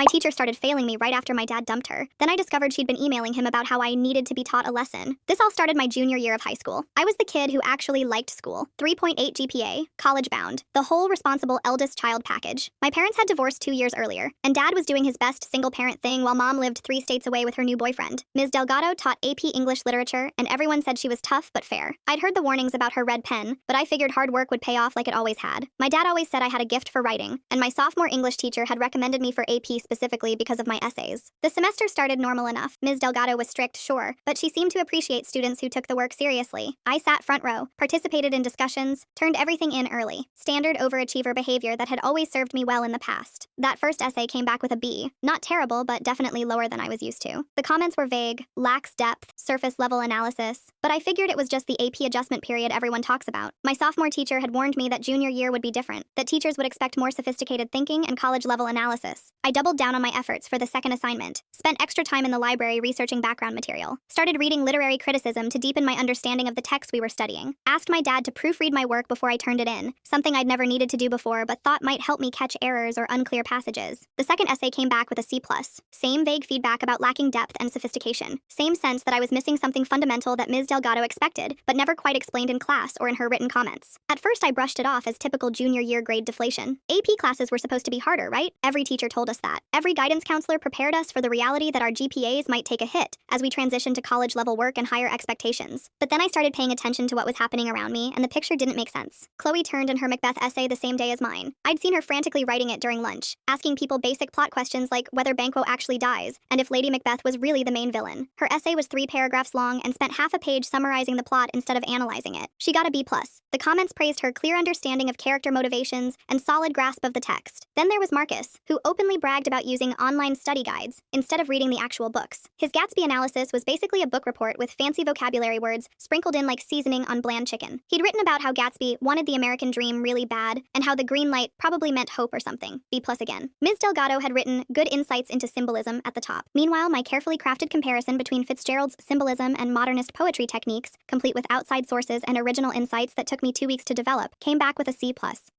My teacher started failing me right after my dad dumped her. Then I discovered she'd been emailing him about how I needed to be taught a lesson. This all started my junior year of high school. I was the kid who actually liked school. 3.8 GPA, college bound, the whole responsible eldest child package. My parents had divorced 2 years earlier, and dad was doing his best single parent thing while mom lived 3 states away with her new boyfriend. Ms. Delgado taught AP English literature, and everyone said she was tough but fair. I'd heard the warnings about her red pen, but I figured hard work would pay off like it always had. My dad always said I had a gift for writing, and my sophomore English teacher had recommended me for AP specifically because of my essays. The semester started normal enough. Ms. Delgado was strict, sure, but she seemed to appreciate students who took the work seriously. I sat front row, participated in discussions, turned everything in early. Standard overachiever behavior that had always served me well in the past. That first essay came back with a B. Not terrible, but definitely lower than I was used to. The comments were vague, lacks depth, surface level analysis, but I figured it was just the AP adjustment period everyone talks about. My sophomore teacher had warned me that junior year would be different, that teachers would expect more sophisticated thinking and college level analysis. I doubled down on my efforts for the second assignment, spent extra time in the library researching background material, started reading literary criticism to deepen my understanding of the text we were studying, asked my dad to proofread my work before I turned it in, something I'd never needed to do before but thought might help me catch errors or unclear passages. The second essay came back with a C+. Same vague feedback about lacking depth and sophistication. Same sense that I was missing something fundamental that Ms. Delgado expected, but never quite explained in class or in her written comments. At first I brushed it off as typical junior year grade deflation. AP classes were supposed to be harder, right? Every teacher told us that. Every guidance counselor prepared us for the reality that our GPAs might take a hit as we transitioned to college level work and higher expectations. But then I started paying attention to what was happening around me, and the picture didn't make sense. Chloe turned in her Macbeth essay the same day as mine. I'd seen her frantically writing it during lunch, asking people basic plot questions like whether Banquo actually dies, and if Lady Macbeth was really the main villain. Her essay was 3 paragraphs long and spent half a page summarizing the plot instead of analyzing it. She got a B+. The comments praised her clear understanding of character motivations and solid grasp of the text. Then there was Marcus, who openly bragged about using online study guides instead of reading the actual books. His Gatsby analysis was basically a book report with fancy vocabulary words sprinkled in like seasoning on bland chicken. He'd written about how Gatsby wanted the American dream really bad and how the green light probably meant hope or something. B+ again. Ms. Delgado had written good insights into symbolism at the top. Meanwhile, my carefully crafted comparison between Fitzgerald's symbolism and modernist poetry techniques, complete with outside sources and original insights that took me 2 weeks to develop, came back with a C+.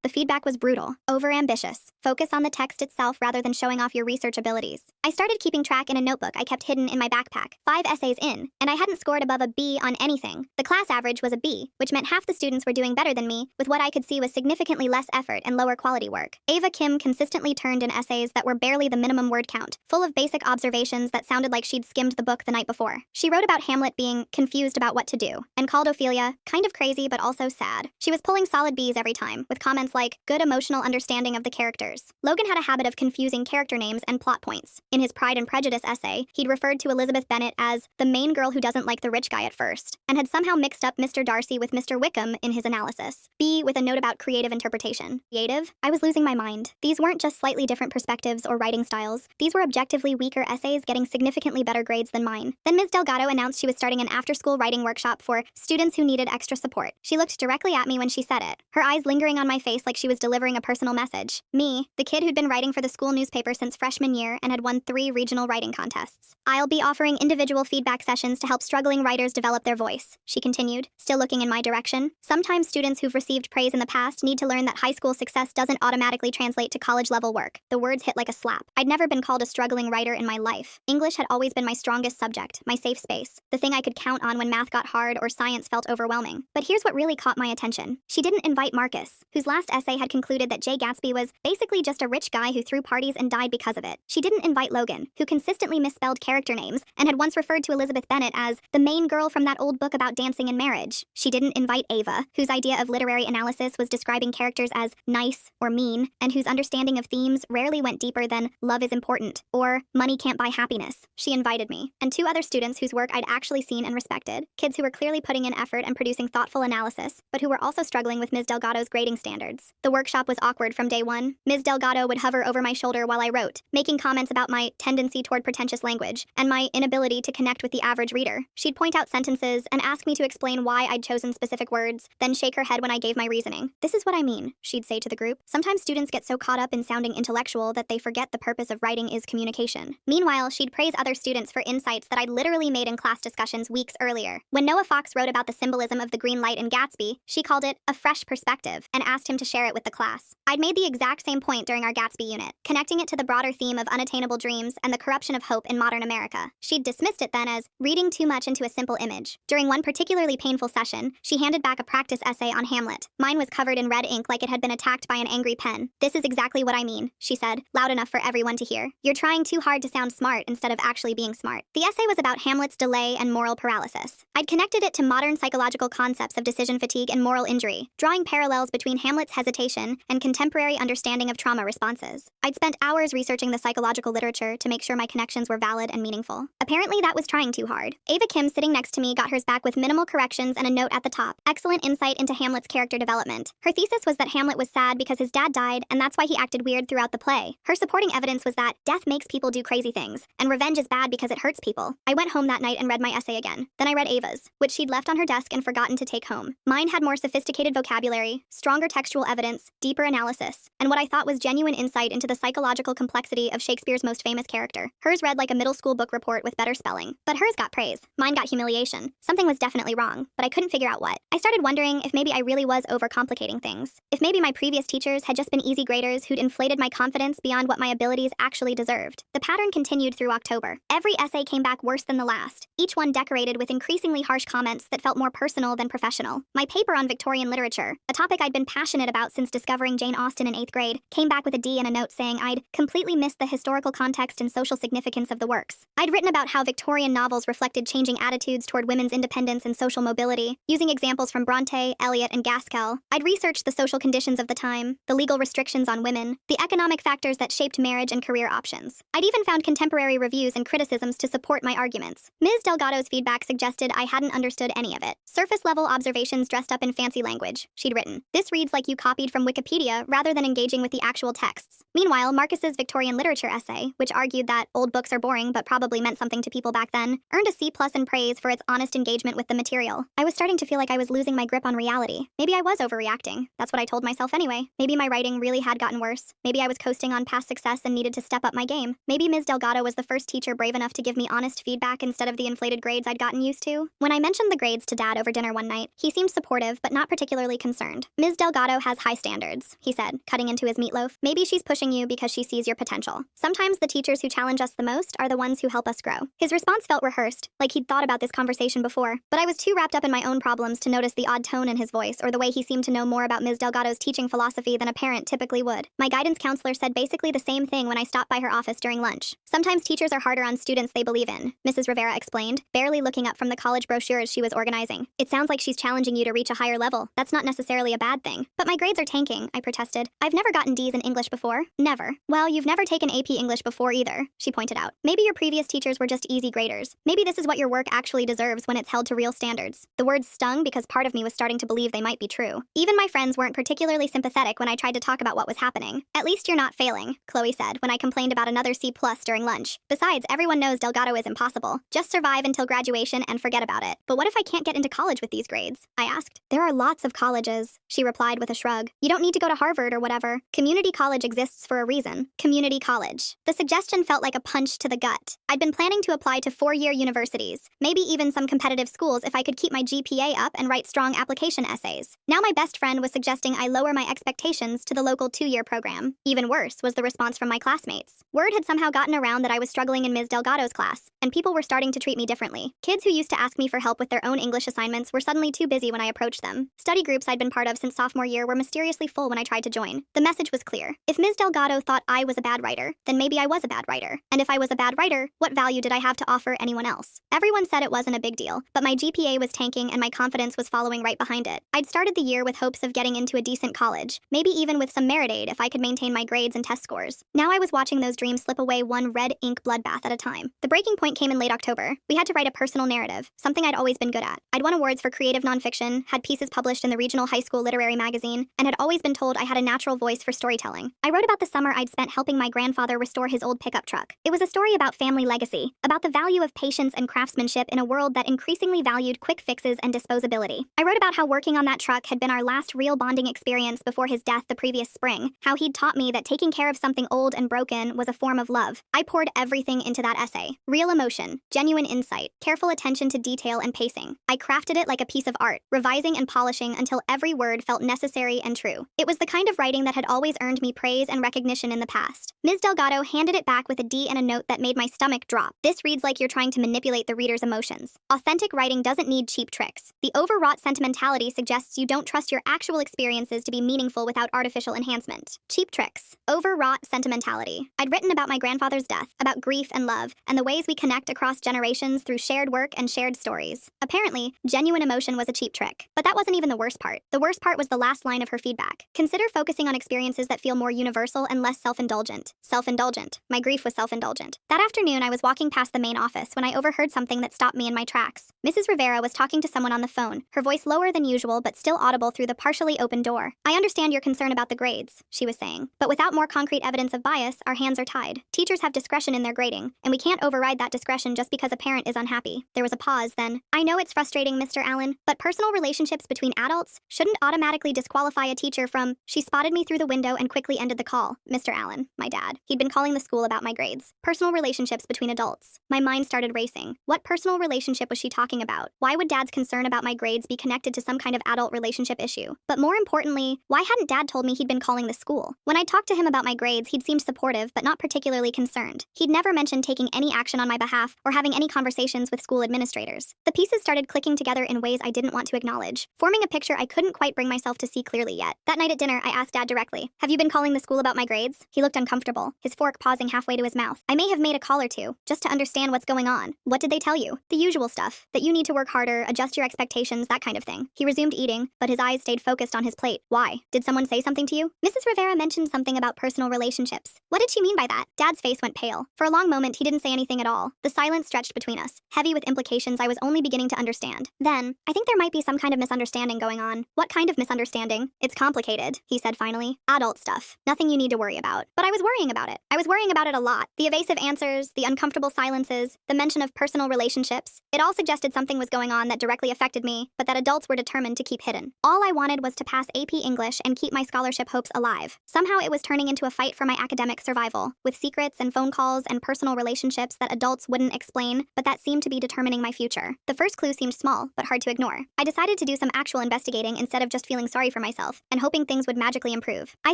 The feedback was brutal, overambitious. Focus on the text itself rather than showing off your research abilities. I started keeping track in a notebook I kept hidden in my backpack, 5 essays in, and I hadn't scored above a B on anything. The class average was a B, which meant half the students were doing better than me, with what I could see was significantly less effort and lower quality work. Ava Kim consistently turned in essays that were barely the minimum word count, full of basic observations that sounded like she'd skimmed the book the night before. She wrote about Hamlet being confused about what to do, and called Ophelia kind of crazy but also sad. She was pulling solid Bs every time, with comments like, good emotional understanding of the characters. Logan had a habit of confusing character names and plot points. In his Pride and Prejudice essay, he'd referred to Elizabeth Bennet as the main girl who doesn't like the rich guy at first, and had somehow mixed up Mr. Darcy with Mr. Wickham in his analysis. B with a note about creative interpretation. Creative? I was losing my mind. These weren't just slightly different perspectives or writing styles. These were objectively weaker essays getting significantly better grades than mine. Then Ms. Delgado announced she was starting an after-school writing workshop for students who needed extra support. She looked directly at me when she said it, her eyes lingering on my face like she was delivering a personal message. Me, the kid who'd been writing for the school newspaper since freshman year and had won 3 regional writing contests. I'll be offering individual feedback sessions to help struggling writers develop their voice, she continued, still looking in my direction. Sometimes students who've received praise in the past need to learn that high school success doesn't automatically translate to college-level work. The words hit like a slap. I'd never been called a struggling writer in my life. English had always been my strongest subject, my safe space, the thing I could count on when math got hard or science felt overwhelming. But here's what really caught my attention. She didn't invite Marcus, whose last essay had concluded that Jay Gatsby was basically just a rich guy who threw parties and died because of it. She didn't invite Logan, who consistently misspelled character names and had once referred to Elizabeth Bennet as the main girl from that old book about dancing and marriage. She didn't invite Ava, whose idea of literary analysis was describing characters as nice or mean, and whose understanding of themes rarely went deeper than love is important or money can't buy happiness. She invited me, and 2 other students whose work I'd actually seen and respected, kids who were clearly putting in effort and producing thoughtful analysis, but who were also struggling with Ms. Delgado's grading standards. The workshop was awkward from day one. Ms. Delgado would hover over my shoulder while I wrote, making comments about my tendency toward pretentious language and my inability to connect with the average reader. She'd point out sentences and ask me to explain why I'd chosen specific words, then shake her head when I gave my reasoning. This is what I mean, she'd say to the group. Sometimes students get so caught up in sounding intellectual that they forget the purpose of writing is communication. Meanwhile, she'd praise other students for insights that I'd literally made in class discussions weeks earlier. writer. When Noah Fox wrote about the symbolism of the green light in Gatsby, she called it a fresh perspective and asked him to share it with the class. I'd made the exact same point during our Gatsby unit, connecting it to the broader theme of unattainable dreams and the corruption of hope in modern America. She'd dismissed it then as reading too much into a simple image. During one particularly painful session, she handed back a practice essay on Hamlet. Mine was covered in red ink like it had been attacked by an angry pen. "This is exactly what I mean," she said, loud enough for everyone to hear. "You're trying too hard to sound smart instead of actually being smart." The essay was about Hamlet's delay and moral paralysis. I'd connected it to modern psychological concepts of decision fatigue and moral injury, drawing parallels between Hamlet's hesitation and contemporary understanding of trauma responses. I'd spent hours researching the psychological literature to make sure my connections were valid and meaningful. Apparently that was trying too hard. Ava Kim, sitting next to me, got hers back with minimal corrections and a note at the top. "Excellent insight into Hamlet's character development." Her thesis was that Hamlet was sad because his dad died, and that's why he acted weird throughout the play. Her supporting evidence was that death makes people do crazy things, and revenge is bad because it hurts people. I went home that night and read my essay again. Then I read Ava's, which she'd left on her desk and forgotten to take home. Mine had more sophisticated vocabulary, stronger textual evidence, deeper analysis, and what I thought was genuine insight into the psychological complexity of Shakespeare's most famous character. Hers read like a middle school book report with better spelling. But hers got praise. Mine got humiliation. Something was definitely wrong, but I couldn't figure out what. I started wondering if maybe I really was overcomplicating things. If maybe my previous teachers had just been easy graders who'd inflated my confidence beyond what my abilities actually deserved. The pattern continued through October. Every essay came back worse than the last, each one decorated with increasingly harsh comments that felt more personal than professional. My paper on Victorian literature, a topic I'd been passionate about since discovering Jane Austen in 8th grade, came back with a D and a note saying I'd completely missed the historical context and social significance of the works. I'd written about how Victorian novels reflected changing attitudes toward women's independence and social mobility, using examples from Bronte, Eliot, and Gaskell. I'd researched the social conditions of the time, the legal restrictions on women, the economic factors that shaped marriage and career options. I'd even found contemporary reviews and criticisms to support my arguments. Ms. Delgado's feedback suggested I hadn't understood any of it. Surface-level observations dressed up in fancy language, she'd written. "This reads like you copied from Wikipedia rather than engaging with the actual texts." Meanwhile, Marcus's Victorian literature essay, which argued that old books are boring but probably meant something to people back then, earned a C+ in praise for its honest engagement with the material. I was starting to feel like I was losing my grip on reality. Maybe I was overreacting. That's what I told myself anyway. Maybe my writing really had gotten worse. Maybe I was coasting on past success and needed to step up my game. Maybe Ms. Delgado was the first teacher brave enough to give me honest feedback instead of the inflated grades I'd gotten used to. When I mentioned the grades to Dad over dinner one night, he seemed supportive but not particularly concerned. "Ms. Delgado has high standards," he said, cutting into his meatloaf. "Maybe she's pushing you because she sees your potential. Sometimes the teachers who challenge us the most are the ones who help us grow." His response felt rehearsed, like he'd thought about this conversation before, but I was too wrapped up in my own problems to notice the odd tone in his voice or the way he seemed to know more about Ms. Delgado's teaching philosophy than a parent typically would. My guidance counselor said basically the same thing when I stopped by her office during lunch. "Sometimes teachers are harder on students they believe in," Mrs. Rivera explained, barely looking up from the college brochures she was organizing. "It sounds like she's challenging you to reach a higher level. That's not necessarily a bad thing." "But my grades are tanking," I protested. "I've never gotten D's in English before." "Never." "Well, you've never taken AP English before either," she pointed out. "Maybe your previous teachers were just easy graders. Maybe this is what your work actually deserves when it's held to real standards." The words stung because part of me was starting to believe they might be true. Even my friends weren't particularly sympathetic when I tried to talk about what was happening. "At least you're not failing," Chloe said when I complained about another C+ during lunch. "Besides, everyone knows Delgado is impossible. Just survive until graduation and forget about it." "But what if I can't get into college with these grades?" I asked. "There are lots of colleges," she replied with a shrug. "You don't need to go to Harvard or whatever. Community college exists for a reason." Community college. The suggestion felt like a punch to the gut. I'd been planning to apply to 4-year universities, maybe even some competitive schools if I could keep my GPA up and write strong application essays. Now my best friend was suggesting I lower my expectations to the local 2-year program. Even worse was the response from my classmates. Word had somehow gotten around that I was struggling in Ms. Delgado's class, and people were starting to treat me differently. Kids who used to ask me for help with their own English assignments were suddenly too busy when I approached them. Study groups I'd been part of since sophomore year were mysteriously full when I tried to join. The message was clear. If Ms. Delgado thought I was a bad writer, then maybe I was a bad writer. And if I was a bad writer, what value did I have to offer anyone else? Everyone said it wasn't a big deal, but my GPA was tanking and my confidence was following right behind it. I'd started the year with hopes of getting into a decent college, maybe even with some merit aid if I could maintain my grades and test scores. Now I was watching those dreams slip away one red ink bloodbath at a time. The breaking point came in late October. We had to write a personal narrative, something I'd always been good at. I'd won awards for creative nonfiction, had pieces published in the regional high school literary magazine, and had always been told I had a natural voice for storytelling. I wrote about the summer I'd spent helping my grandfather restore his old pickup truck. It was a story about family legacy, about the value of patience and craftsmanship in a world that increasingly valued quick fixes and disposability. I wrote about how working on that truck had been our last real bonding experience before his death the previous spring, how he'd taught me that taking care of something old and broken was a form of love. I poured everything into that essay. Real emotion, genuine insight, careful attention to detail detail and pacing. I crafted it like a piece of art, revising and polishing until every word felt necessary and true. It was the kind of writing that had always earned me praise and recognition in the past. Ms. Delgado handed it back with a D and a note that made my stomach drop. This reads like you're trying to manipulate the reader's emotions. Authentic writing doesn't need cheap tricks. The overwrought sentimentality suggests you don't trust your actual experiences to be meaningful without artificial enhancement. Cheap tricks. Overwrought sentimentality. I'd written about my grandfather's death, about grief and love, and the ways we connect across generations through shared work and shared stories. Apparently, genuine emotion was a cheap trick. But that wasn't even the worst part. The worst part was the last line of her feedback. Consider focusing on experiences that feel more universal and less self-indulgent. Self-indulgent. My grief was self-indulgent. That afternoon, I was walking past the main office when I overheard something that stopped me in my tracks. Mrs. Rivera was talking to someone on the phone, her voice lower than usual but still audible through the partially open door. I understand your concern about the grades, she was saying. But without more concrete evidence of bias, our hands are tied. Teachers have discretion in their grading, and we can't override that discretion just because a parent is unhappy. There was a pause, then. I know it's frustrating, Mr. Allen, but personal relationships between adults shouldn't automatically disqualify a teacher from... She spotted me through the window and quickly ended the call. Mr. Allen, my dad. He'd been calling the school about my grades. Personal relationships between adults. My mind started racing. What personal relationship was she talking about? Why would Dad's concern about my grades be connected to some kind of adult relationship issue? But more importantly, why hadn't Dad told me he'd been calling the school? When I talked to him about my grades, he'd seemed supportive but not particularly concerned. He'd never mentioned taking any action on my behalf or having any conversations with school administrators. The pieces started clicking together in ways I didn't want to acknowledge, forming a picture I couldn't quite bring myself to see clearly yet. That night at dinner, I asked Dad directly, "Have you been calling the school about my grades?" He looked uncomfortable, his fork pausing halfway to his mouth. I may have made a call or two, just to understand what's going on. What did they tell you? The usual stuff. That you need to work harder, adjust your expectations, that kind of thing. He resumed eating, but his eyes stayed focused on his plate. Why? Did someone say something to you? Mrs. Rivera mentioned something about personal relationships. What did she mean by that? Dad's face went pale. For a long moment, he didn't say anything at all. The silence stretched between us, heavy with implications I was only beginning to understand. Then, I think there might be some kind of misunderstanding going on. What kind of misunderstanding? It's complicated, he said finally. Adult stuff. Nothing you need to worry about. But I was worrying about it. I was worrying about it a lot. The evasive answers, the uncomfortable silences, the mention of personal relationships. It all suggested something was going on that directly affected me, but that adults were determined to keep hidden. All I wanted was to pass AP English and keep my scholarship hopes alive. Somehow it was turning into a fight for my academic survival, with secrets and phone calls and personal relationships that adults wouldn't explain, but that seemed to be determining my future. The first clue seemed small, but hard to ignore. I decided to do some actual investigating instead of just feeling sorry for myself and hoping things would magically improve. I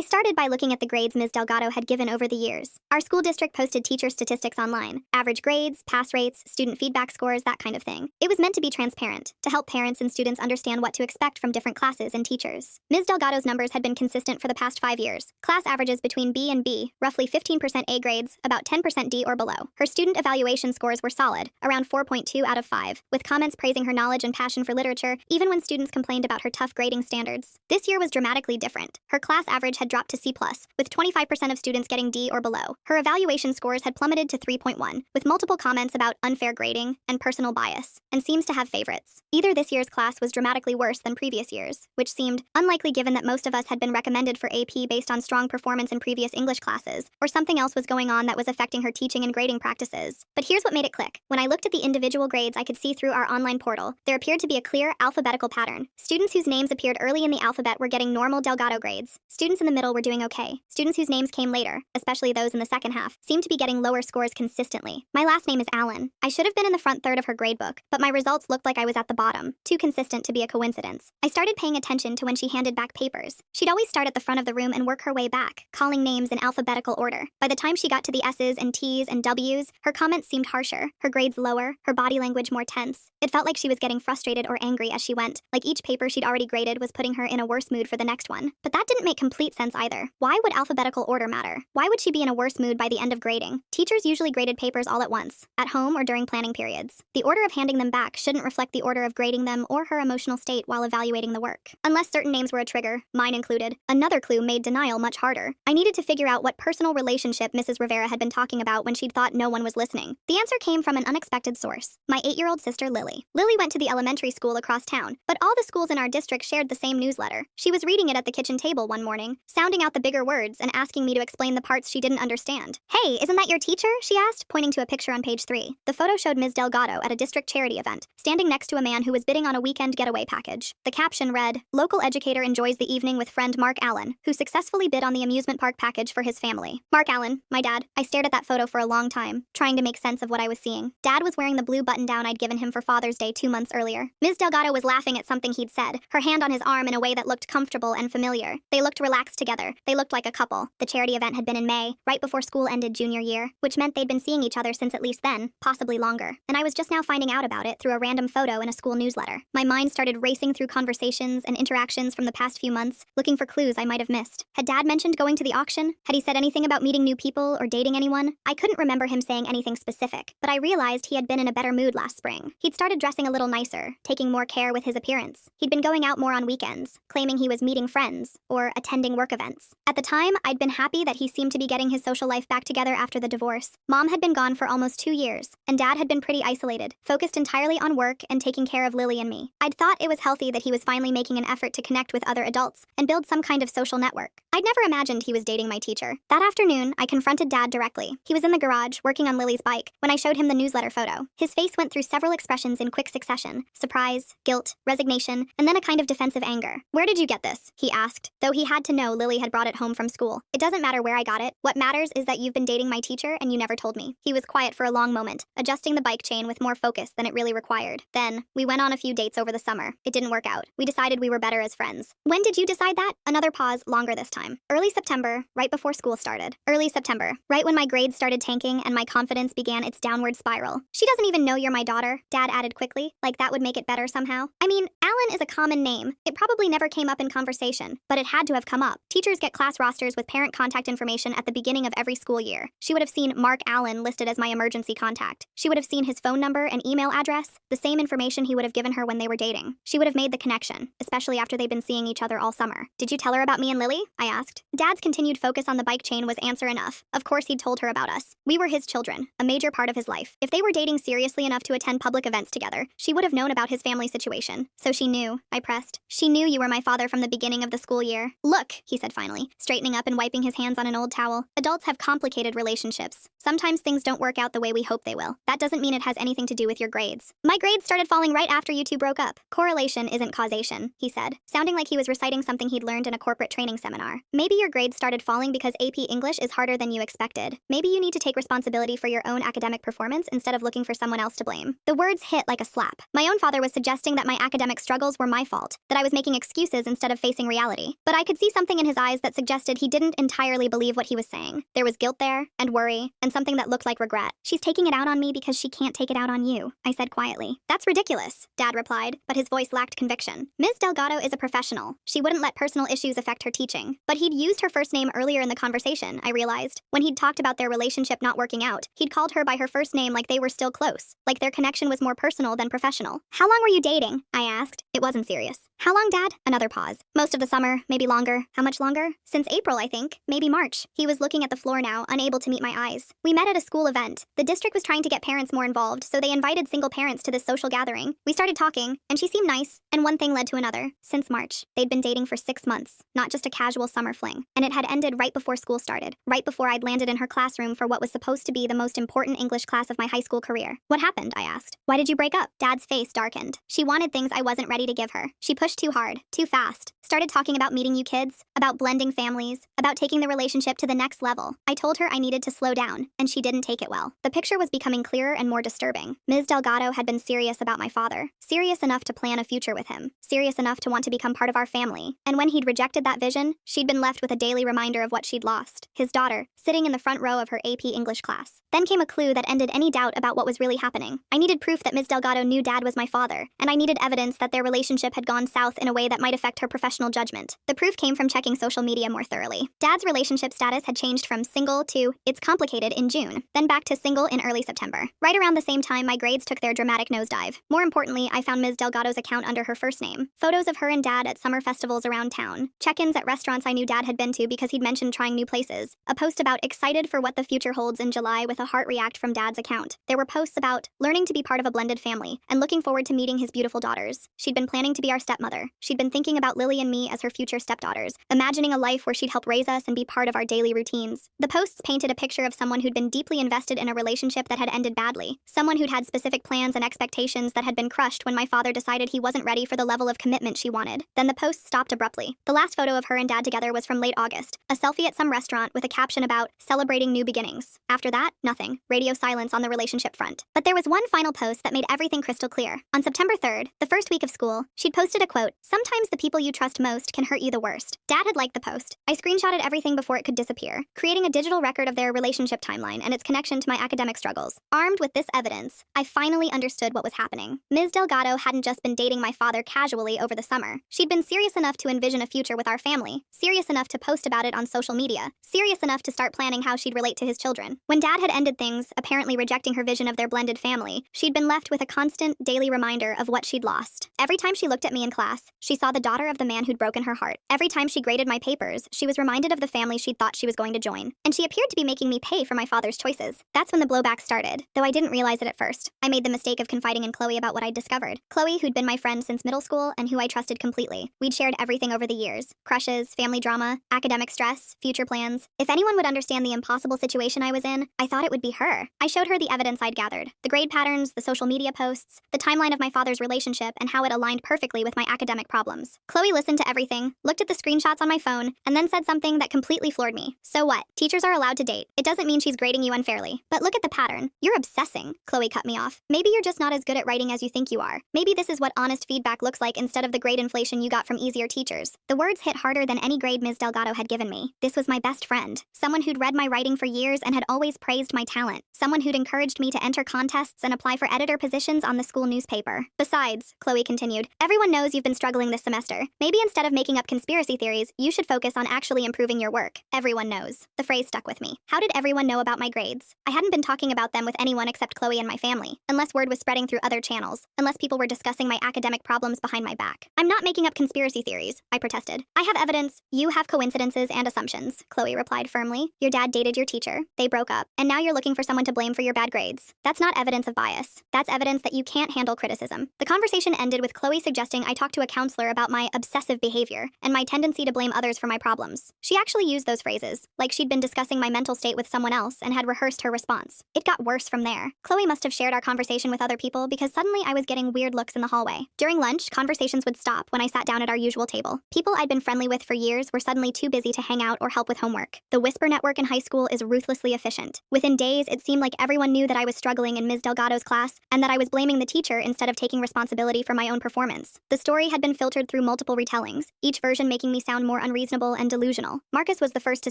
started by looking at the grades Ms. Delgado had given over the years. Our school district posted teacher statistics online. Average grades, pass rates, student feedback scores, that kind of thing. It was meant to be transparent, to help parents and students understand what to expect from different classes and teachers. Ms. Delgado's numbers had been consistent for the past 5 years. Class averages between B and B, roughly 15% A grades, about 10% D or below. Her student evaluation scores were solid, around 4.2 out of 5, with comments praising her knowledge and passion for literature, even when students complained about her tough grading standards. This year was dramatically different. Her class average had dropped to C+, with 25% of students getting D or below. Her evaluation scores had plummeted to 3.1, with multiple comments about unfair grading and personal bias, and seems to have favorites. Either this year's class was dramatically worse than previous years, which seemed unlikely given that most of us had been recommended for AP based on strong performance in previous English classes, or something else was going on that was affecting her teaching and grading practices. But here's what made it click. When I looked at the individual grades I could see through our online portal, there appeared to be a clear alphabetical pattern. Students whose names appeared early in the alphabet were getting normal Delgado grades. Students in the middle were doing okay. Students whose names came later, especially those in the second half, seemed to be getting lower scores consistently. My last name is Allen. I should have been in the front third of her gradebook, but my results looked like I was at the bottom, too consistent to be a coincidence. I started paying attention to when she handed back papers. She'd always start at the front of the room and work her way back, calling names in alphabetical order. By the time she got to the S's and T's and W's, her comments seemed harsher, her grades lower, her body language more tense. It felt like she was getting frustrated or angry as she went, like each paper she'd already graded was putting her in a worse mood for the next one. But that didn't make complete sense either. Why would alphabetical order matter? Why would she be in a worse mood by the end of grading? Teachers usually graded papers all at once, at home or during planning periods. The order of handing them back shouldn't reflect the order of grading them or her emotional state while evaluating the work. Unless certain names were a trigger, mine included. Another clue made denial much harder. I needed to figure out what personal relationship Mrs. Rivera had been talking about when she'd thought no one was listening. The answer came from an unexpected source. My 8-year-old sister Lily. Lily went to the elementary school across town, but all the schools in our district shared the same newsletter. She was reading it at the kitchen table one morning, sounding out the bigger words and asking me to explain the parts she didn't understand. "Hey, isn't that your teacher?" she asked, pointing to a picture on page 3. The photo showed Ms. Delgado at a district charity event, standing next to a man who was bidding on a weekend getaway package. The caption read, "Local educator enjoys the evening with friend Mark Allen, who successfully bid on the amusement park package for his family." Mark Allen, my dad. I stared at that photo for a long time, trying to make sense of what I was seeing. Dad was wearing the blue button-down I'd given given him for Father's Day 2 months earlier. Ms. Delgado was laughing at something he'd said, her hand on his arm in a way that looked comfortable and familiar. They looked relaxed together. They looked like a couple. The charity event had been in May, right before school ended junior year, which meant they'd been seeing each other since at least then, possibly longer. And I was just now finding out about it through a random photo in a school newsletter. My mind started racing through conversations and interactions from the past few months, looking for clues I might have missed. Had Dad mentioned going to the auction? Had he said anything about meeting new people or dating anyone? I couldn't remember him saying anything specific, but I realized he had been in a better mood last spring. He'd started dressing a little nicer, taking more care with his appearance. He'd been going out more on weekends, claiming he was meeting friends or attending work events. At the time, I'd been happy that he seemed to be getting his social life back together after the divorce. Mom had been gone for almost 2 years, and Dad had been pretty isolated, focused entirely on work and taking care of Lily and me. I'd thought it was healthy that he was finally making an effort to connect with other adults and build some kind of social network. I'd never imagined he was dating my teacher. That afternoon, I confronted Dad directly. He was in the garage, working on Lily's bike, when I showed him the newsletter photo. His face went through several expressions in quick succession: surprise, guilt, resignation, and then a kind of defensive anger. "Where did you get this?" he asked, though he had to know Lily had brought it home from school. "It doesn't matter where I got it. What matters is that you've been dating my teacher and you never told me." He was quiet for a long moment, adjusting the bike chain with more focus than it really required. Then, we went on a few dates over the summer. It didn't work out. We decided we were better as friends. "When did you decide that?" Another pause, longer this time. "Early September, right before school started." Early September, right when my grades started tanking and my confidence began its downward spiral. "She doesn't even know you're my daughter," Dad added quickly, like that would make it better somehow. I mean, Alan is a common name. It probably never came up in conversation, but it had to have come up. Teachers get class rosters with parent contact information at the beginning of every school year. She would have seen Mark Allen listed as my emergency contact. She would have seen his phone number and email address, the same information he would have given her when they were dating. She would have made the connection, especially after they'd been seeing each other all summer. "Did you tell her about me and Lily?" I asked. Dad's continued focus on the bike chain was answer enough. Of course he'd told her about us. We were his children, a major part of his life. If they were dating seriously enough to attend public events together, she would have known about his family situation. "So she knew," I pressed. "She knew you were my father from the beginning of the school year." "Look," he said finally, straightening up and wiping his hands on an old towel. "Adults have complicated relationships. Sometimes things don't work out the way we hope they will. That doesn't mean it has anything to do with your grades. My grades started falling right after you two broke up. Correlation isn't causation," he said, sounding like he was reciting something he'd learned in a corporate training seminar. "Maybe your grades started falling because AP English is harder than you expected. Maybe you need to take responsibility for your own academic performance instead of looking for someone else to blame." The words hit like a slap. My own father was suggesting that my academic struggles were my fault, that I was making excuses instead of facing reality. But I could see something in his eyes that suggested he didn't entirely believe what he was saying. There was guilt there, and worry, and something that looked like regret. "She's taking it out on me because she can't take it out on you," I said quietly. "That's ridiculous," Dad replied, but his voice lacked conviction. "Ms. Delgado is a professional. She wouldn't let personal issues affect her teaching." But he'd used her first name earlier in the conversation, I realized. When he'd talked about their relationship not working out, he'd called her by her first name like they were still close, like their connection was more personal than professional. "How long were you dating?" I asked. It wasn't serious. "How long, Dad?" Another pause. "Most of the summer, maybe longer." "How much longer?" "Since April, I think. Maybe March." He was looking at the floor now, unable to meet my eyes. "We met at a school event. The district was trying to get parents more involved, so they invited single parents to this social gathering. We started talking, and she seemed nice, and one thing led to another. Since March, they'd been dating for 6 months, not just a casual summer fling. And it had ended right before school started, right before I'd landed in her classroom for what was supposed to be the most important English class of my high school career. "What happened?" I asked. "Why did you break up?" Dad's face darkened. "She wanted things I wasn't ready to give her. She pushed too hard, too fast. Started talking about meeting you kids, about blending families, about taking the relationship to the next level. I told her I needed to slow down, and she didn't take it well." The picture was becoming clearer and more disturbing. Ms. Delgado had been serious about my father, serious enough to plan a future with him, serious enough to want to become part of our family. And when he'd rejected that vision, she'd been left with a daily reminder of what she'd lost: his daughter, sitting in the front row of her AP English class. Then came a clue that ended any doubt about what was really happening. I needed proof that Ms. Delgado knew Dad was my father, and I needed evidence that their relationship had gone south in a way that might affect her professional judgment. The proof came from checking social media more thoroughly. Dad's relationship status had changed from single to "it's complicated" in June, then back to single in early September. Right around the same time, my grades took their dramatic nosedive. More importantly, I found Ms. Delgado's account under her first name. Photos of her and Dad at summer festivals around town. Check-ins at restaurants I knew Dad had been to because he'd mentioned trying new places. A post about excited for what the future holds in July with a heart react from Dad's account. There were posts about learning to be part of a blended family and looking forward to meeting his beautiful daughters. She'd been planning to be our stepmother. She'd been thinking about Lily and me as her future stepdaughters, imagining a life where she'd help raise us and be part of our daily routines. The posts painted a picture of someone who'd been deeply invested in a relationship that had ended badly, someone who'd had specific plans and expectations that had been crushed when my father decided he wasn't ready for the level of commitment she wanted. Then the post stopped abruptly. The last photo of her and Dad together together was from late August, a selfie at some restaurant with a caption about celebrating new beginnings. After that, nothing. Radio silence on the relationship front. But there was one final post that made everything crystal clear. On September 3rd, the first week of school, she'd posted a quote, "Sometimes the people you trust most can hurt you the worst." Dad had liked the post. I screenshotted everything before it could disappear, creating a digital record of their relationship timeline and its connection to my academic struggles. Armed with this evidence, I finally understood what was happening. Ms. Delgado hadn't just been dating my father casually over the summer. She'd been serious enough to envision a future with our family, serious enough to post about it on social media, serious enough to start planning how she'd relate to his children. When Dad had ended things, apparently rejecting her vision of their blended family, she'd been left with a constant, daily reminder of what she'd lost. Every time she looked at me in class, she saw the daughter of the man who'd broken her heart. Every time she graded my papers, she was reminded of the family she'd thought she was going to join. And she appeared to be making me pay for my father's choices. That's when the blowback started, though I didn't realize it at first. I made the mistake of confiding in Chloe about what I'd discovered. Chloe, who'd been my friend since middle school and who I trusted completely. We'd shared everything over the years. Crushes, family drama, academic stress, future plans. If anyone would understand the impossible situation I was in, I thought it would be her. I showed her the evidence I'd gathered. The grade patterns, the social media posts, the timeline of my father's relationship, and how it aligned perfectly with my academic problems. Chloe listened to everything, looked at the screenshots on my phone, and then said something that completely floored me. "So what? Teachers are allowed to date. It doesn't mean she's grading you unfairly. But look at the pattern. You're obsessing." Chloe cut me off. "Maybe you're just not as good at writing as you think you are. Maybe this is what honest feedback looks like instead of the grade inflation you got from easier teachers." The words hit harder than any grade Ms. Delgado had given me. This was my best friend. Someone who'd read my writing for years and had always praised my talent. Someone who'd encouraged me to enter contests and apply for editor positions on the school newspaper. "Besides," Chloe continued, "everyone knows you've been struggling this semester. Maybe instead of making up conspiracy theories, you should focus on actually improving your work." Everyone knows. The phrase stuck with me. How did everyone know about my grades? I hadn't been talking about them with anyone except Chloe and my family, unless word was spreading through other channels, unless people were discussing my academic problems behind my back. "I'm not making up conspiracy theories," I protested. "I have evidence." "You have coincidences and assumptions," Chloe replied firmly. "Your dad dated your teacher, they broke up, and now you're looking for someone to blame for your bad grades. That's not evidence of bias. That's evidence that you can't handle criticism." The conversation ended with Chloe suggesting I talk to a counselor about my obsessive behavior and my tendency to blame others for my problems. She actually used those phrases, like she'd been discussing my mental state with someone else and had rehearsed her response. It got worse from there. Chloe must have shared our conversation with other people because suddenly I was getting weird looks in the hallway. During lunch, conversations would stop when I sat down at our usual table. People I'd been friendly with for years were suddenly too busy to hang out or help with homework. The whisper network in high school is ruthlessly efficient. Within days, it seemed like everyone knew that I was struggling in Ms. Delgado's class and that I was blaming the teacher instead of taking responsibility for my own performance. The story had been filtered through multiple retellings, each version making me sound more unreasonable and delusional. Marcus was the first to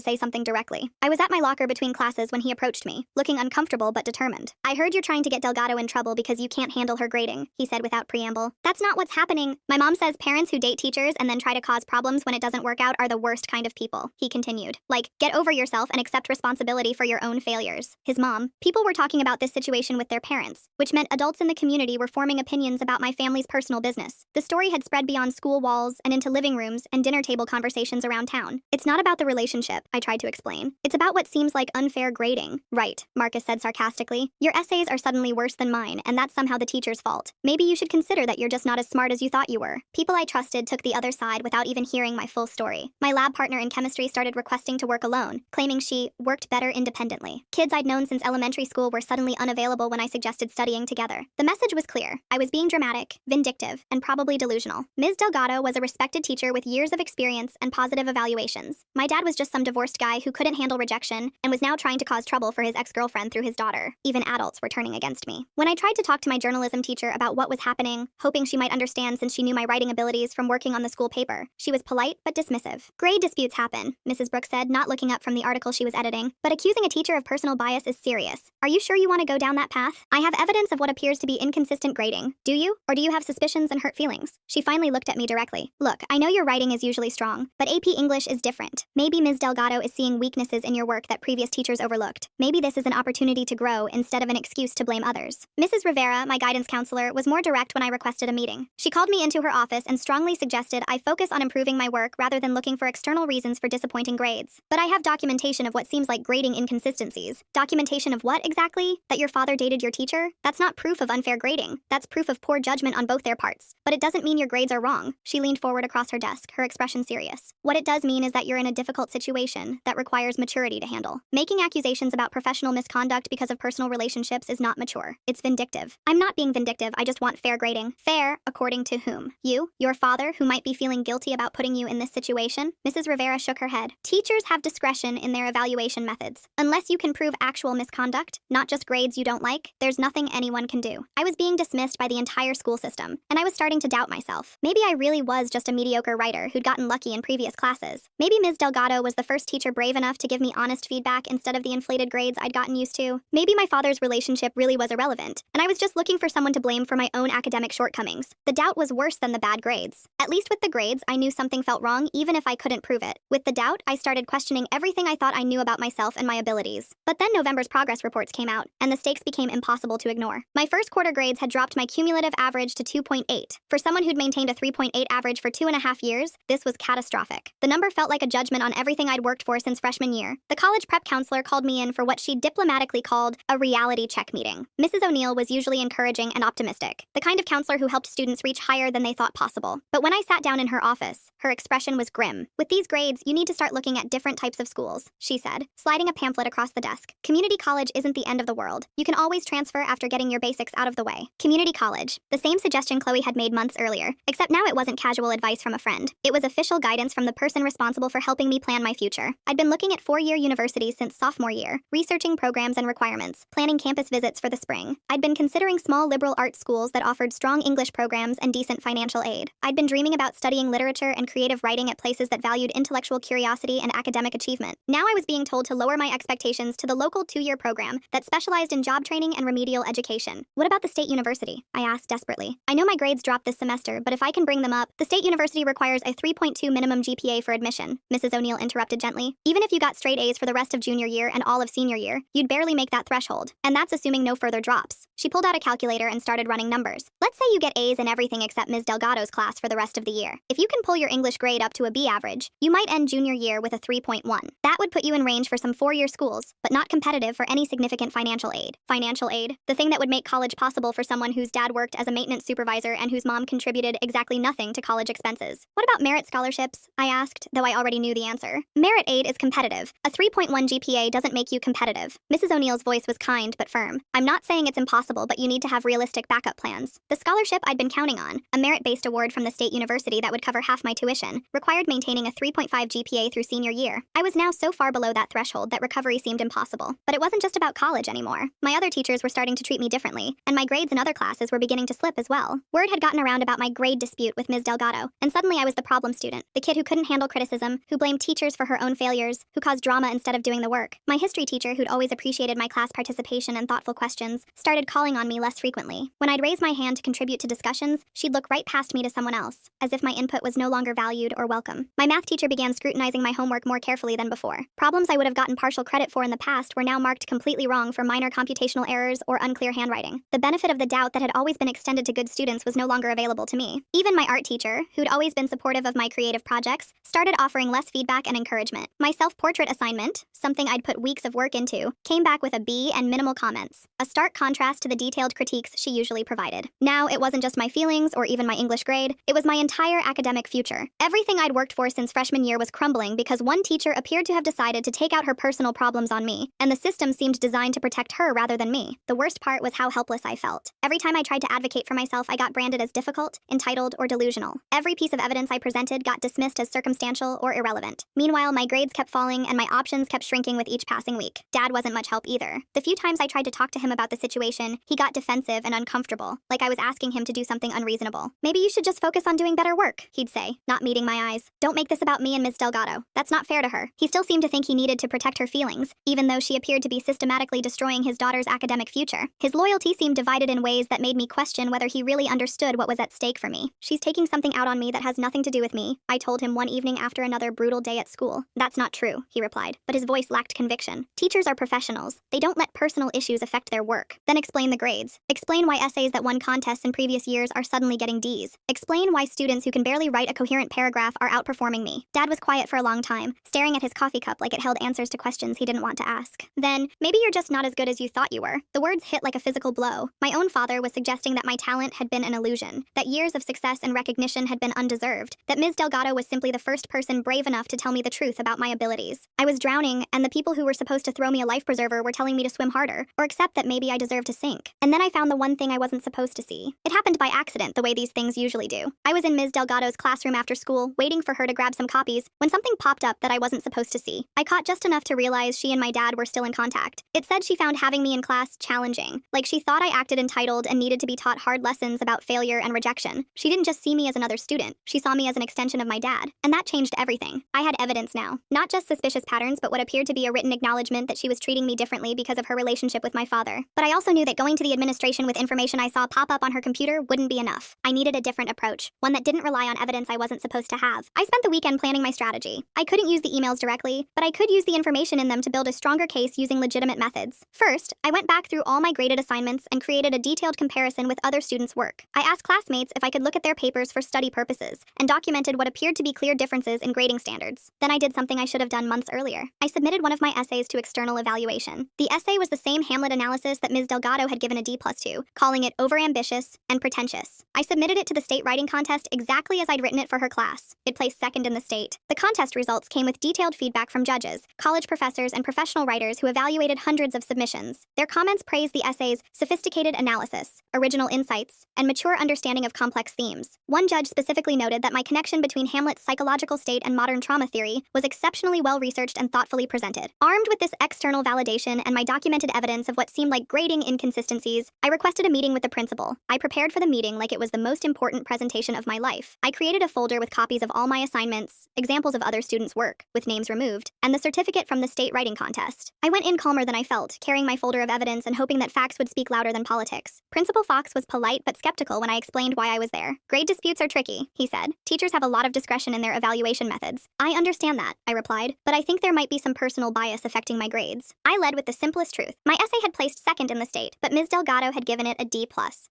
say something directly. I was at my locker between classes when he approached me, looking uncomfortable but determined. "I heard you're trying to get Delgado in trouble because you can't handle her grading," he said without preamble. "That's not what's happening. My mom says parents who date teachers and then try to cause problems when it doesn't work out are the worst kind of people," he continued. "Like, get over yourself and accept responsibility for your own failures." His mom. People were talking about this situation with their parents, which meant adults in the community were forming opinions about my family's personal business. The story had spread beyond school walls and into living rooms and dinner table conversations around town. "It's not about the relationship," I tried to explain. "It's about what seems like unfair grading." "Right," Marcus said sarcastically. "Your essays are suddenly worse than mine, and that's somehow the teacher's fault. Maybe you should consider that you're just not as smart as you thought you were." People I trusted took the other side without even hearing my full story. My lab partner in chemistry started requesting to work alone, claiming she worked better independently. Kids I'd known since elementary school were suddenly unavailable when I suggested studying together. The message was clear. I was being dramatic, vindictive, and probably delusional. Ms. Delgado was a respected teacher with years of experience and positive evaluations. My dad was just some divorced guy who couldn't handle rejection and was now trying to cause trouble for his ex-girlfriend through his daughter. Even adults were turning against me. When I tried to talk to my journalism teacher about what was happening, hoping she might understand since she knew my writing abilities from working on the school paper, she was polite but dismissive. "Grade disputes happen," Mrs. Brooks said, not looking up from the article she was editing, "but accusing a teacher of personal bias is serious. Are you sure you want to go down that path? I have evidence of what appears to be inconsistent grading. Do you? Or do you have suspicions and hurt feelings?" She finally looked at me directly. "Look, I know your writing is usually strong, but AP English is different. Maybe Ms. Delgado is seeing weaknesses in your work that previous teachers overlooked. Maybe this is an opportunity to grow instead of an excuse to blame others." Mrs. Rivera, my guidance counselor, was more direct when I requested a meeting. She called me into her office and strongly suggested I focus on improving my work rather than looking for external reasons for disappointing grades. "But I have documentation of what seems like grading inconsistencies." "Documentation of what exactly? That your father dated your teacher? That's not proof of unfair grading. That's proof of poor judgment on both their parts. But it doesn't mean your grades are wrong." She leaned forward across her desk, her expression serious. "What it does mean is that you're in a difficult situation that requires maturity to handle. Making accusations about professional misconduct because of personal relationships is not mature. It's vindictive." "I'm not being vindictive, I just want fair grading." "Fair, according to whom? You? Your father, who might be feeling guilty about putting you in this situation?" evaluation? Mrs. Rivera shook her head. Teachers have discretion in their evaluation methods. Unless you can prove actual misconduct, not just grades you don't like, there's nothing anyone can do. I was being dismissed by the entire school system, and I was starting to doubt myself. Maybe I really was just a mediocre writer who'd gotten lucky in previous classes. Maybe Ms. Delgado was the first teacher brave enough to give me honest feedback instead of the inflated grades I'd gotten used to. Maybe my father's relationship really was irrelevant, and I was just looking for someone to blame for my own academic shortcomings. The doubt was worse than the bad grades. At least with the grades, I knew something felt wrong even if I couldn't prove it. With the doubt, I started questioning everything I thought I knew about myself and my abilities. But then November's progress reports came out, and the stakes became impossible to ignore. My first quarter grades had dropped my cumulative average to 2.8. For someone who'd maintained a 3.8 average for 2.5 years, this was catastrophic. The number felt like a judgment on everything I'd worked for since freshman year. The college prep counselor called me in for what she diplomatically called a reality check meeting. Mrs. O'Neill was usually encouraging and optimistic, the kind of counselor who helped students reach higher than they thought possible. But when I sat down in her office, her expression was grim. With these grades, you need to start looking at different types of schools, she said, sliding a pamphlet across the desk. Community college isn't the end of the world. You can always transfer after getting your basics out of the way. Community college. The same suggestion Chloe had made months earlier, except now it wasn't casual advice from a friend. It was official guidance from the person responsible for helping me plan my future. I'd been looking at four-year universities since sophomore year, researching programs and requirements, planning campus visits for the spring. I'd been considering small liberal arts schools that offered strong English programs and decent financial aid. I'd been dreaming about studying literature and creative writing at places that valued intellectual curiosity and academic achievement. Now I was being told to lower my expectations to the local two-year program that specialized in job training and remedial education. What about the state university? I asked desperately. I know my grades dropped this semester, but if I can bring them up, the state university requires a 3.2 minimum GPA for admission, Mrs. O'Neill interrupted gently. Even if you got straight A's for the rest of junior year and all of senior year, you'd barely make that threshold. And that's assuming no further drops. She pulled out a calculator and started running numbers. Let's say you get A's in everything except Ms. Delgado's class for the rest of the year. If you can pull your English grade up to a B average, you might end junior year with a 3.1. That would put you in range for some four-year schools, but not competitive for any significant financial aid. Financial aid? The thing that would make college possible for someone whose dad worked as a maintenance supervisor and whose mom contributed exactly nothing to college expenses. What about merit scholarships? I asked, though I already knew the answer. Merit aid is competitive. A 3.1 GPA doesn't make you competitive. Mrs. O'Neill's voice was kind but firm. I'm not saying it's impossible, but you need to have realistic backup plans. The scholarship I'd been counting on, a merit-based award from the state university that would cover half my tuition, required maintaining a 3.5 GPA through senior year. I was now so far below that threshold that recovery seemed impossible. But it wasn't just about college anymore. My other teachers were starting to treat me differently, and my grades in other classes were beginning to slip as well. Word had gotten around about my grade dispute with Ms. Delgado, and suddenly I was the problem student, the kid who couldn't handle criticism, who blamed teachers for her own failures, who caused drama instead of doing the work. My history teacher, who'd always appreciated my class participation and thoughtful questions, started calling on me less frequently. When I'd raise my hand to contribute to discussions, she'd look right past me to someone else, as if my input was no longer valued or welcome. My math teacher began scrutinizing my homework more carefully than before. Problems I would have gotten partial credit for in the past were now marked completely wrong for minor computational errors or unclear handwriting. The benefit of the doubt that had always been extended to good students was no longer available to me. Even my art teacher, who'd always been supportive of my creative projects, started offering less feedback and encouragement. My self-portrait assignment, something I'd put weeks of work into, came back with a B and minimal comments, a stark contrast to the detailed critiques she usually provided. Now, it wasn't just my feelings or even my English grade, it was my entire academic future. Everything I'd worked for since freshman year was crumbling because one teacher appeared to have decided to take out her personal problems on me, and the system seemed designed to protect her rather than me. The worst part was how helpless I felt. Every time I tried to advocate for myself, I got branded as difficult, entitled, or delusional. Every piece of evidence I presented got dismissed as circumstantial or irrelevant. Meanwhile, my grades kept falling and my options kept shrinking with each passing week. Dad wasn't much help either. The few times I tried to talk to him about the situation, he got defensive and uncomfortable, like I was asking him to do something unreasonable. Maybe you should just focus on doing better work, he'd say, not meeting my eyes. Don't make this about me and Ms. Delgado. That's not fair to her. He still seemed to think he needed to protect her feelings, even though she appeared to be systematically destroying his daughter's academic future. His loyalty seemed divided in ways that made me question whether he really understood what was at stake for me. She's taking something out on me that has nothing to do with me, I told him one evening after another brutal day at school. That's not true, he replied, but his voice lacked conviction. Teachers are professionals. They don't let personal issues affect their work. Then explain the grades. Explain why essays that won contests in previous years are suddenly getting Ds. Explain why students who can barely write a coherent paragraph are outperforming me. Dad was quiet for a long time, staring at his coffee cup like it held answers to questions he didn't want to ask. Then, maybe you're just not as good as you thought you were. The words hit like a physical blow. My own father was suggesting that my talent had been an illusion, that years of success and recognition had been undeserved, that Ms. Delgado was simply the first person brave enough to tell me the truth about my abilities. I was drowning, and the people who were supposed to throw me a life preserver were telling me to swim harder, or accept that maybe I deserved to sink. And then I found the one thing I wasn't supposed to see. It happened by accident, the way these things usually do. I was in Ms. Delgado's classroom after school, waiting for her to to grab some copies when something popped up that I wasn't supposed to see. I caught just enough to realize she and my dad were still in contact. It said she found having me in class challenging, like she thought I acted entitled and needed to be taught hard lessons about failure and rejection. She didn't just see me as another student, she saw me as an extension of my dad. And that changed everything. I had evidence now. Not just suspicious patterns, but what appeared to be a written acknowledgement that she was treating me differently because of her relationship with my father. But I also knew that going to the administration with information I saw pop up on her computer wouldn't be enough. I needed a different approach, one that didn't rely on evidence I wasn't supposed to have. I spent the weekend planning my strategy. I couldn't use the emails directly, but I could use the information in them to build a stronger case using legitimate methods. First, I went back through all my graded assignments and created a detailed comparison with other students' work. I asked classmates if I could look at their papers for study purposes and documented what appeared to be clear differences in grading standards. Then I did something I should have done months earlier. I submitted one of my essays to external evaluation. The essay was the same Hamlet analysis that Ms. Delgado had given a D+ to, calling it overambitious and pretentious. I submitted it to the state writing contest exactly as I'd written it for her class. It placed second in the state. The contest results came with detailed feedback from judges, college professors, and professional writers who evaluated hundreds of submissions. Their comments praised the essay's sophisticated analysis, original insights, and mature understanding of complex themes. One judge specifically noted that my connection between Hamlet's psychological state and modern trauma theory was exceptionally well-researched and thoughtfully presented. Armed with this external validation and my documented evidence of what seemed like grading inconsistencies, I requested a meeting with the principal. I prepared for the meeting like it was the most important presentation of my life. I created a folder with copies of all my assignments, examples of other students' work, with names removed, and the certificate from the state writing contest. I went in calmer than I felt, carrying my folder of evidence and hoping that facts would speak louder than politics. Principal Fox was polite but skeptical when I explained why I was there. Grade disputes are tricky, he said. Teachers have a lot of discretion in their evaluation methods. I understand that, I replied, but I think there might be some personal bias affecting my grades. I led with the simplest truth. My essay had placed second in the state, but Ms. Delgado had given it a D+.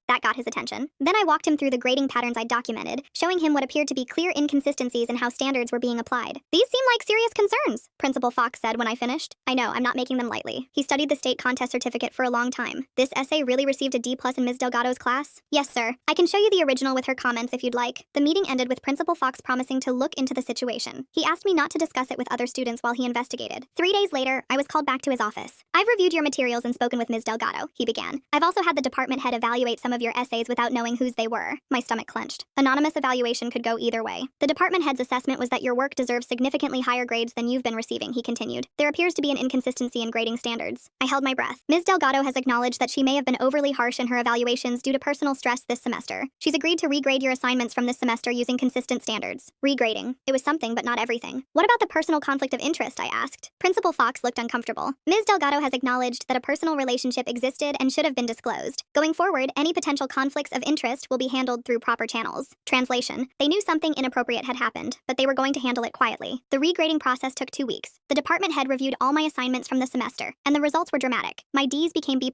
That got his attention. Then I walked him through the grading patterns I'd documented, showing him what appeared to be clear inconsistencies in how standards were being applied. These seem like serious concerns, Principal Fox said when I finished. I know, I'm not making them lightly. He studied the state contest certificate for a long time. This essay really received a D+ in Ms. Delgado's class? Yes, sir. I can show you the original with her comments if you'd like. The meeting ended with Principal Fox promising to look into the situation. He asked me not to discuss it with other students while he investigated. 3 days later, I was called back to his office. I've reviewed your materials and spoken with Ms. Delgado, he began. I've also had the department head evaluate some of your essays without knowing whose they were. My stomach clenched. Anonymous evaluation could go either way. The department head's assessment was that your work deserves significantly higher grades than you've been receiving, he continued. There appears to be an inconsistency in grading standards. I held my breath. Ms. Delgado has acknowledged that she may have been overly harsh in her evaluations due to personal stress this semester. She's agreed to regrade your assignments from this semester using consistent standards. Regrading. It was something, but not everything. What about the personal conflict of interest, I asked. Principal Fox looked uncomfortable. Ms. Delgado has acknowledged that a personal relationship existed and should have been disclosed. Going forward, any potential conflicts of interest will be handled through proper channels. Translation. They knew something inappropriate had happened, but they were going to handle it quietly. The regrading process took 2 weeks. The department head reviewed all my assignments from the semester, and the results were dramatic. My D's became B+,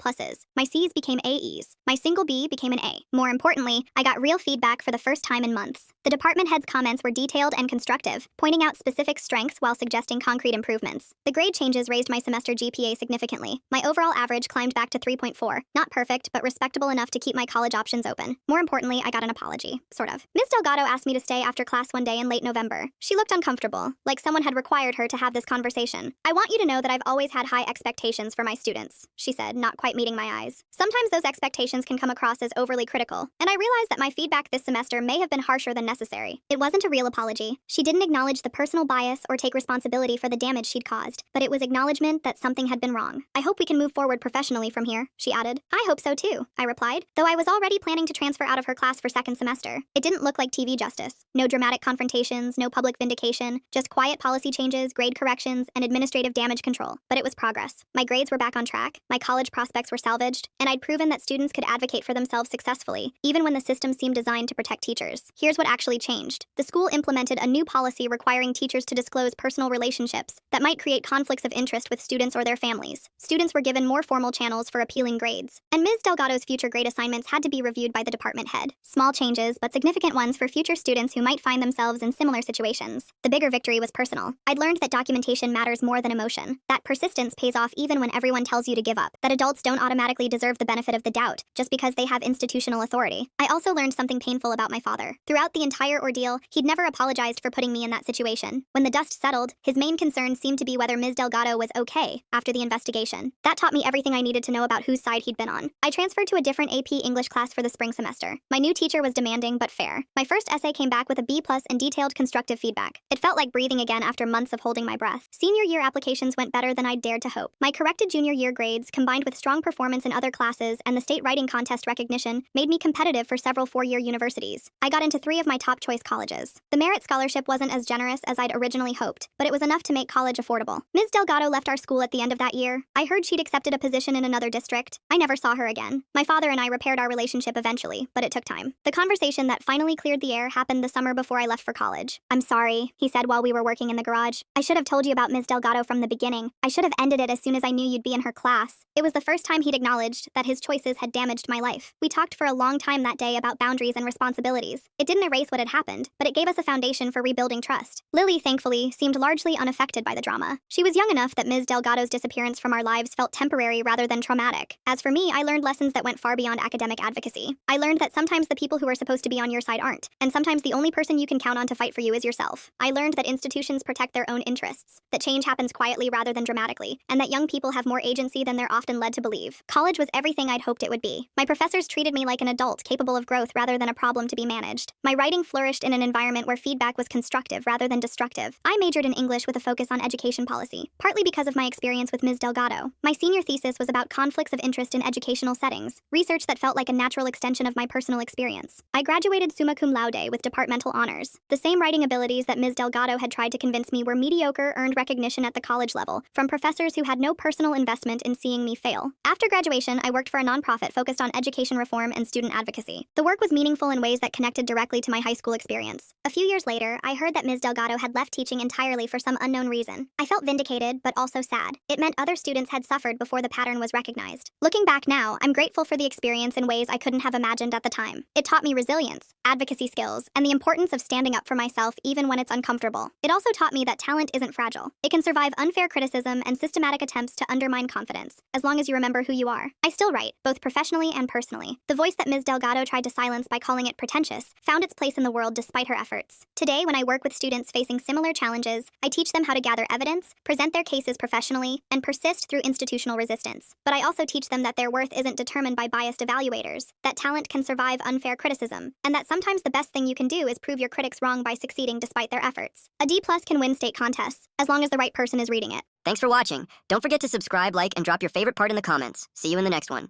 my C's became AEs, my single B became an A. More importantly, I got real feedback for the first time in months. The department head's comments were detailed and constructive, pointing out specific strengths while suggesting concrete improvements. The grade changes raised my semester GPA significantly. My overall average climbed back to 3.4. Not perfect, but respectable enough to keep my college options open. More importantly, I got an apology. Sort of. Ms. Delgado asked me to stay after class one day in late November. She looked uncomfortable, like someone had required her to have this conversation. I want you to know that I've always had high expectations for my students, she said, not quite meeting my eyes. Sometimes those expectations can come across as overly critical, and I realized that my feedback this semester may have been harsher than necessary. It wasn't a real apology. She didn't acknowledge the personal bias or take responsibility for the damage she'd caused, but it was acknowledgement that something had been wrong. I hope we can move forward professionally from here, she added. I hope so too, I replied, though I was already planning to transfer out of her class for second semester. It didn't look like TV justice. No dramatic confrontations, no public vindication, just quiet policy changes, grade corrections, and administrative damage control. But it was progress. My grades were back on track, my college prospects were salvaged, and I'd proven that students could advocate for themselves successfully, even when the system seemed designed to protect teachers. Here's what actually changed. The school implemented a new policy requiring teachers to disclose personal relationships that might create conflicts of interest with students or their families. Students were given more formal channels for appealing grades, and Ms. Delgado's future grade assignments had to be reviewed by the department head. Small changes, but significant ones for future students who might find themselves in similar situations. The bigger victory was personal. I'd learned that documentation matters more than emotion, that persistence pays off even when everyone tells you to give up, that adults don't automatically deserve the benefit of the doubt just just because they have institutional authority. I also learned something painful about my father. Throughout the entire ordeal, he'd never apologized for putting me in that situation. When the dust settled, his main concern seemed to be whether Ms. Delgado was okay after the investigation. That taught me everything I needed to know about whose side he'd been on. I transferred to a different AP English class for the spring semester. My new teacher was demanding but fair. My first essay came back with a B+ and detailed constructive feedback. It felt like breathing again after months of holding my breath. Senior year applications went better than I'd dared to hope. My corrected junior year grades, combined with strong performance in other classes and the state writing contest recognition, made me competitive for several four-year universities. I got into 3 of my top choice colleges. The merit scholarship wasn't as generous as I'd originally hoped, but it was enough to make college affordable. Ms. Delgado left our school at the end of that year. I heard she'd accepted a position in another district. I never saw her again. My father and I repaired our relationship eventually, but it took time. The conversation that finally cleared the air happened the summer before I left for college. "I'm sorry," he said while we were working in the garage. "I should have told you about Ms. Delgado from the beginning. I should have ended it as soon as I knew you'd be in her class." It was the first time he'd acknowledged that his choices had damaged my life. We talked for a long time that day about boundaries and responsibilities. It didn't erase what had happened, but it gave us a foundation for rebuilding trust. Lily, thankfully, seemed largely unaffected by the drama. She was young enough that Ms. Delgado's disappearance from our lives felt temporary rather than traumatic. As for me, I learned lessons that went far beyond academic advocacy. I learned that sometimes the people who are supposed to be on your side aren't, and sometimes the only person you can count on to fight for you is yourself. I learned that institutions protect their own interests, that change happens quietly rather than dramatically, and that young people have more agency than they're often led to believe. College was everything I'd hoped it would be. My professors treated me like an adult capable of growth rather than a problem to be managed. My writing flourished in an environment where feedback was constructive rather than destructive. I majored in English with a focus on education policy, partly because of my experience with Ms. Delgado. My senior thesis was about conflicts of interest in educational settings, research that felt like a natural extension of my personal experience. I graduated summa cum laude with departmental honors. The same writing abilities that Ms. Delgado had tried to convince me were mediocre earned recognition at the college level from professors who had no personal investment in seeing me fail. After graduation, I worked for a nonprofit focused on education reform and student advocacy. The work was meaningful in ways that connected directly to my high school experience. A few years later, I heard that Ms. Delgado had left teaching entirely for some unknown reason. I felt vindicated, but also sad. It meant other students had suffered before the pattern was recognized. Looking back now, I'm grateful for the experience in ways I couldn't have imagined at the time. It taught me resilience, advocacy skills, and the importance of standing up for myself even when it's uncomfortable. It also taught me that talent isn't fragile. It can survive unfair criticism and systematic attempts to undermine confidence, as long as you remember who you are. I still write, both professionally and personally. The voice that Ms. Delgado tried to silence by calling it pretentious found its place in the world despite her efforts. Today, when I work with students facing similar challenges, I teach them how to gather evidence, present their cases professionally, and persist through institutional resistance. But I also teach them that their worth isn't determined by biased evaluators, that talent can survive unfair criticism, and that sometimes the best thing you can do is prove your critics wrong by succeeding despite their efforts. A D+ can win state contests, as long as the right person is reading it. Thanks for watching. Don't forget to subscribe, like, and drop your favorite part in the comments. See you in the next one.